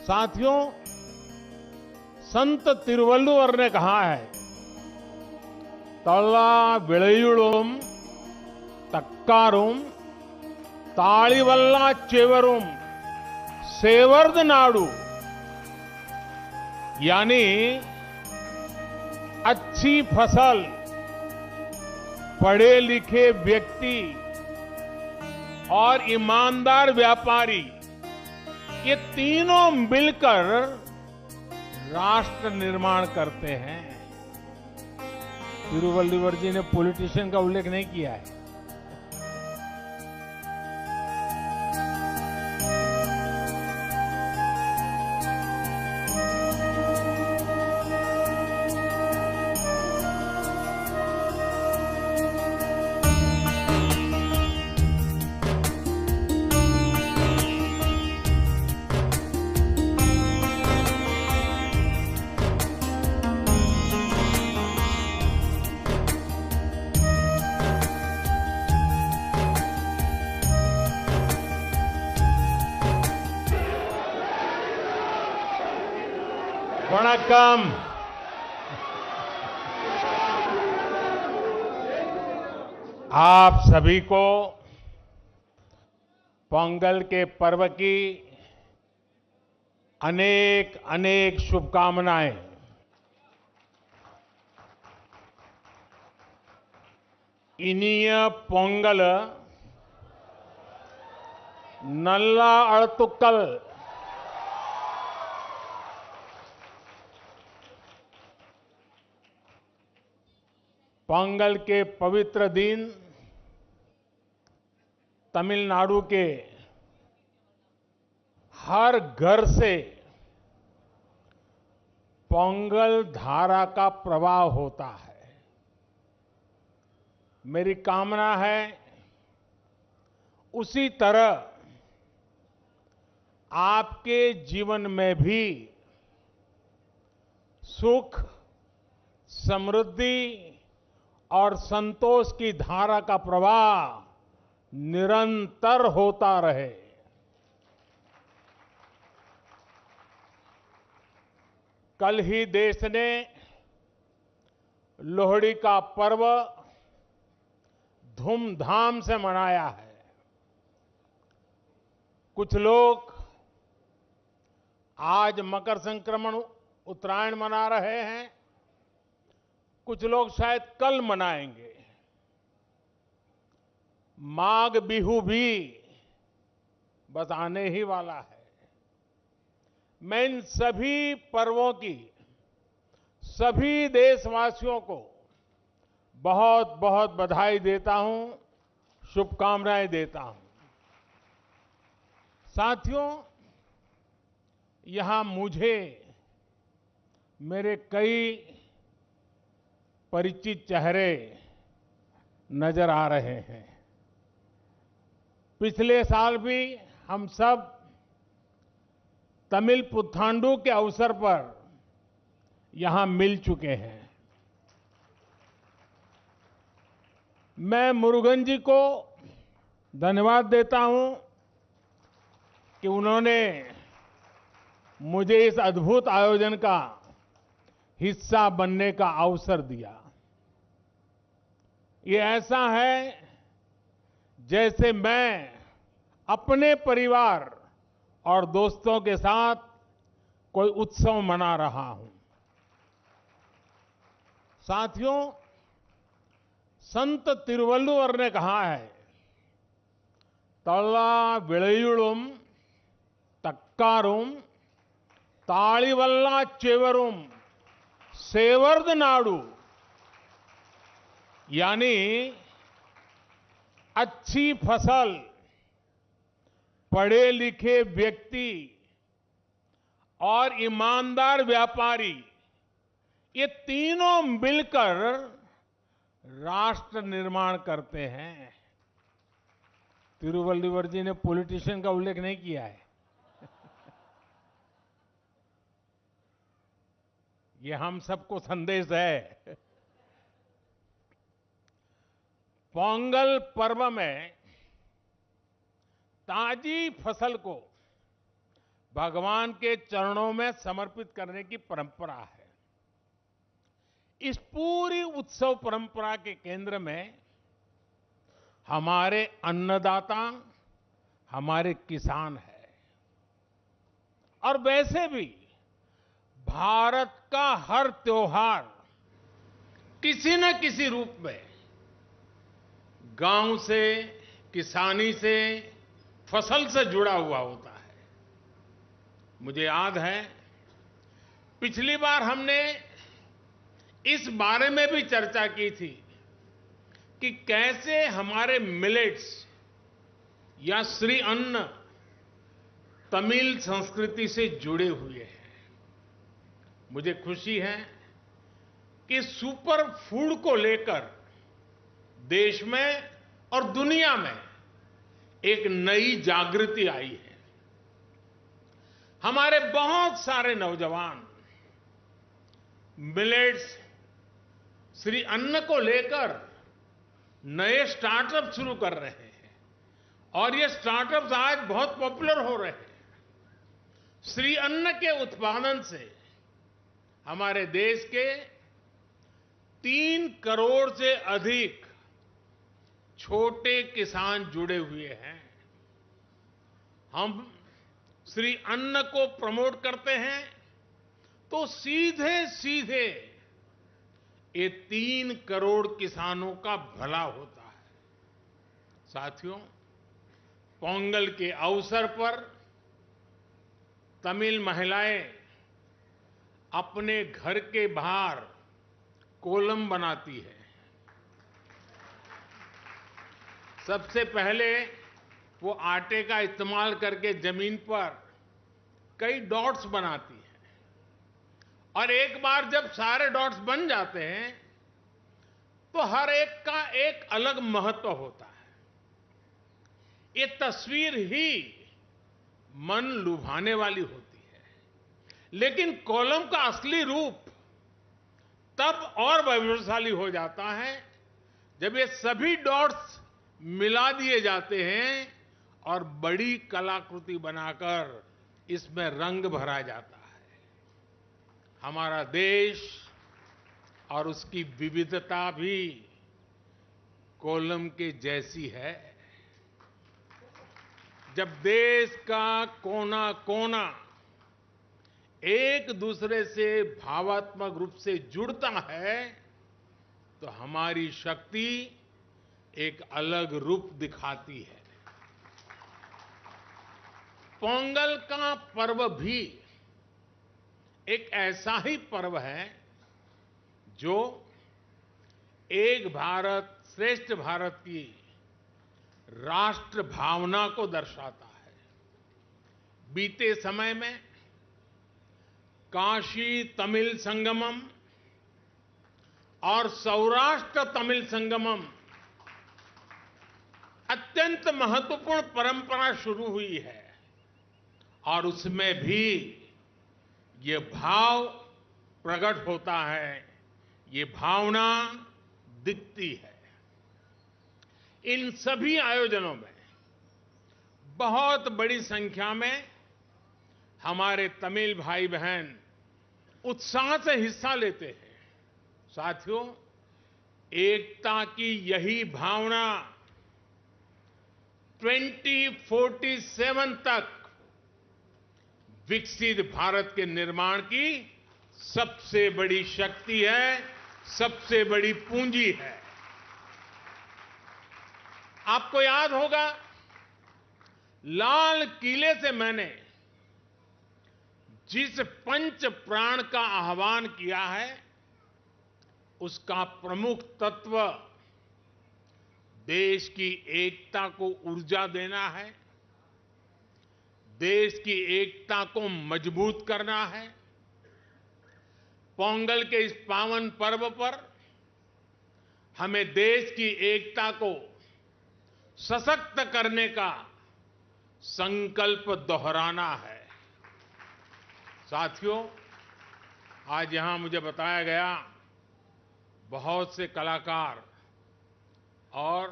साथियों, संत तिरुवल्लुवर ने कहा है, तल्ला विळयुळुम तक्कारुम ताळीवल्ला चेवरुम सेवर्द नाडु। यानी अच्छी फसल, पढ़े लिखे व्यक्ति और ईमानदार व्यापारी, ये तीनों मिलकर राष्ट्र निर्माण करते हैं। तिरुवल्लुवर जी ने पॉलिटिशियन का उल्लेख नहीं किया है। वणक्कम। आप सभी को पोंगल के पर्व की अनेक अनेक शुभकामनाएं। इनिय पोंगल नल्ला अळतुक्कल। पोंगल के पवित्र दिन तमिलनाडु के हर घर से पोंगल धारा का प्रवाह होता है। मेरी कामना है उसी तरह आपके जीवन में भी सुख, समृद्धि और संतोष की धारा का प्रवाह निरंतर होता रहे। कल ही देश ने लोहड़ी का पर्व धूमधाम से मनाया है। कुछ लोग आज मकर संक्रमण उत्तरायण मना रहे हैं, कुछ लोग शायद कल मनाएंगे। माघ बिहू भी बस आने ही वाला है। मैं इन सभी पर्वों की सभी देशवासियों को बहुत बहुत बधाई देता हूं, शुभकामनाएं देता हूं। साथियों, यहां मुझे मेरे कई परिचित चेहरे नजर आ रहे हैं। पिछले साल भी हम सब तमिल पुथांडु के अवसर पर यहां मिल चुके हैं। मैं मुरुगन जी को धन्यवाद देता हूं कि उन्होंने मुझे इस अद्भुत आयोजन का हिस्सा बनने का अवसर दिया। ये ऐसा है जैसे मैं अपने परिवार और दोस्तों के साथ कोई उत्सव मना रहा हूं। साथियों, संत तिरुवल्लुवर ने कहा है, तल्ला विळयुळुम तक्कारुम ताळीवल्ला चेवरुम सेवर्द नाडु। यानी अच्छी फसल, पढ़े लिखे व्यक्ति और ईमानदार व्यापारी, ये तीनों मिलकर राष्ट्र निर्माण करते हैं। तिरुवल्लुवर जी ने पॉलिटिशियन का उल्लेख नहीं किया है। ये हम सबको संदेश है। पोंगल पर्व में ताजी फसल को भगवान के चरणों में समर्पित करने की परंपरा है। इस पूरी उत्सव परंपरा के केंद्र में हमारे अन्नदाता, हमारे किसान हैं। और वैसे भी भारत का हर त्योहार किसी न किसी रूप में गांव से, किसानी से, फसल से जुड़ा हुआ होता है। मुझे याद है पिछली बार हमने इस बारे में भी चर्चा की थी कि कैसे हमारे मिलेट्स या श्री अन्न तमिल संस्कृति से जुड़े हुए हैं। मुझे खुशी है कि सुपर फूड को लेकर देश में और दुनिया में एक नई जागृति आई है। हमारे बहुत सारे नौजवान मिलेट्स, श्री अन्न को लेकर नए स्टार्टअप शुरू कर रहे हैं और ये स्टार्टअप्स आज बहुत पॉपुलर हो रहे हैं। श्री अन्न के उत्पादन से हमारे देश के 3 करोड़ से अधिक छोटे किसान जुड़े हुए हैं। हम श्री अन्न को प्रमोट करते हैं तो सीधे सीधे ये 3 करोड़ किसानों का भला होता है। साथियों, पोंगल के अवसर पर तमिल महिलाएं अपने घर के बाहर कोलम बनाती है। सबसे पहले वो आटे का इस्तेमाल करके जमीन पर कई डॉट्स बनाती है और एक बार जब सारे डॉट्स बन जाते हैं तो हर एक का एक अलग महत्व होता है। ये तस्वीर ही मन लुभाने वाली होती है, लेकिन कोलम का असली रूप तब और वैभवशाली हो जाता है जब ये सभी डॉट्स मिला दिए जाते हैं और बड़ी कलाकृति बनाकर इसमें रंग भरा जाता है। हमारा देश और उसकी विविधता भी कोलम के जैसी है। जब देश का कोना कोना एक दूसरे से भावात्मक रूप से जुड़ता है तो हमारी शक्ति एक अलग रूप दिखाती है। पोंगल का पर्व भी एक ऐसा ही पर्व है जो एक भारत श्रेष्ठ भारत की राष्ट्र भावना को दर्शाता है। बीते समय में काशी तमिल संगमम और सौराष्ट्र तमिल संगमम अत्यंत महत्वपूर्ण परंपरा शुरू हुई है और उसमें भी ये भाव प्रकट होता है, ये भावना दिखती है। इन सभी आयोजनों में बहुत बड़ी संख्या में हमारे तमिल भाई बहन उत्साह से हिस्सा लेते हैं। साथियों, एकता की यही भावना 2047 तक विकसित भारत के निर्माण की सबसे बड़ी शक्ति है, सबसे बड़ी पूंजी है। आपको याद होगा, लाल किले से मैंने जिस पंच प्राण का आह्वान किया है उसका प्रमुख तत्व देश की एकता को ऊर्जा देना है, देश की एकता को मजबूत करना है। पोंगल के इस पावन पर्व पर हमें देश की एकता को सशक्त करने का संकल्प दोहराना है। साथियों, आज यहां मुझे बताया गया बहुत से कलाकार और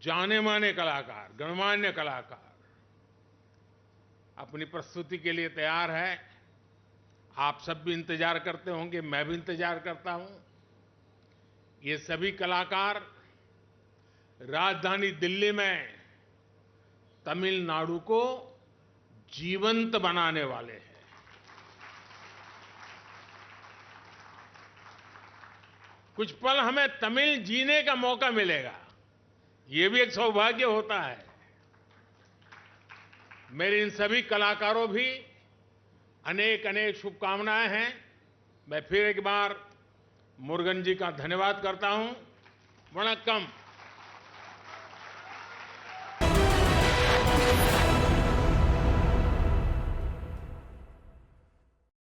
जाने माने कलाकार, गणमान्य कलाकार अपनी प्रस्तुति के लिए तैयार है। आप सब भी इंतजार करते होंगे, मैं भी इंतजार करता हूं। ये सभी कलाकार राजधानी दिल्ली में तमिलनाडु को जीवंत बनाने वाले हैं। कुछ पल हमें तमिल जीने का मौका मिलेगा, ये भी एक सौभाग्य होता है। मेरे इन सभी कलाकारों भी अनेक अनेक शुभकामनाएं हैं। मैं फिर एक बार मुरुगन जी का धन्यवाद करता हूं। वणक्कम।